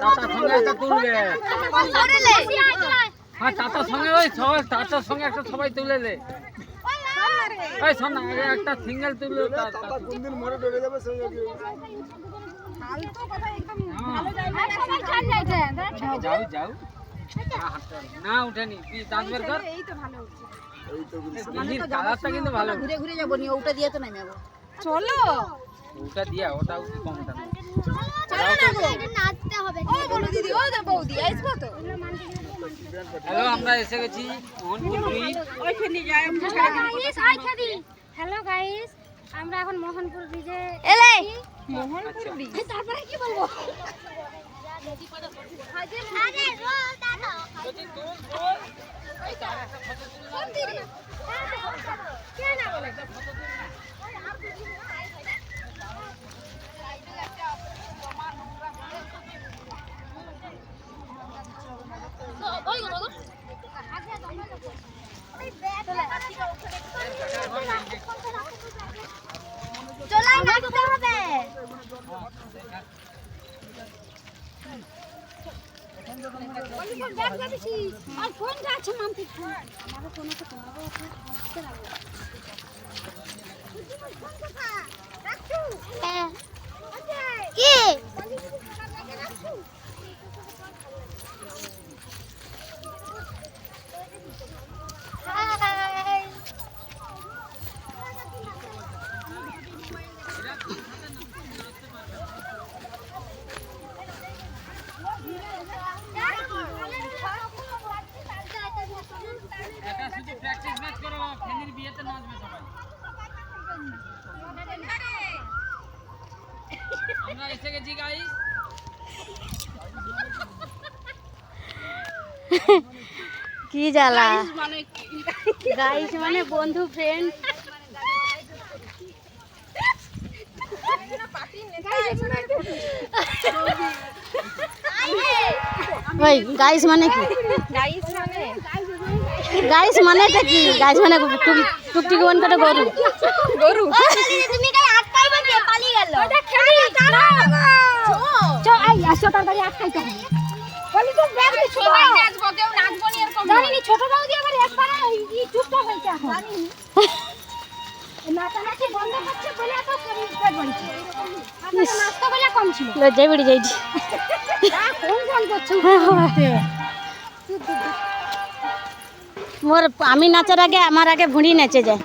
টাটার সঙ্গে একটা তুলবে। হ্যাঁ টাটার সঙ্গে ওই সবাই টাটার সঙ্গে একটা সবাই তুলে লে। এই শোন না আগে একটা সিঙ্গেল তুললে কোনদিন মরে ঢুকে যাবে সেই যাও যাও না উঠেনি তুই দাঁত বের কর। কালারটা কিন্তু ভালো। ঘুরে ঘুরে যাবো নি ওটা দিয়ে তো নামে যাবো। চলো ওটা দিয়া ওটা উঠি কমটা না। নাচতে হবে। ও বলো দিদি ও দে বৌদি আসবো তো। হ্যালো আমরা এসে গেছি মোহনপুর ব্রিজ। ওইখানে যাই হ্যালো গাইস আমরা এখন মোহনপুর ব্রিজে এলে মোহনপুর ব্রিজ তারপরে কি বলবো আরে রোল দাদা কে না বলে ওই গো চলাই নাচতে হবে। আর ফোনটা আছে মামতি আমাকে ফোন আছে তোমাকে আসতে লাগবে কি এটা শুধু প্র্যাকটিস ম্যাচ করো ফ্যামিলির বিয়েতে নাচবে সবাই। আমরা এসে গেছি গাইস। কি জ্বালা গাইস মানে বন্ধু ফ্রেন্ড ওই গাইস মানে কি গাইস মানেটা কি গাইস মানে টুকটুকি বন কাটা গরু গরু তুমি গাই আটকাইবা কে পালিয়ে গেল ওটা খেলি চল আই আসো তাড়াতাড়ি আটকাইতে হবে বলি তো ব্যাগ সবাই নাচবো কেউ নাচবো নি এরকম জানি ছোট বউদি আবার একবার এই চুপটা হইছে এখন জানি নাচানাচি বন্ধ করছে বলে এত শরীর পেট বাড়ছে আপনারা নাচতে বলে কম ছিল লজ্জায় বেড়ে যাইছি কোন গান করছো মোর আমি নাচার আগে আমার আগে ভুঁড়ি নেচে যায়।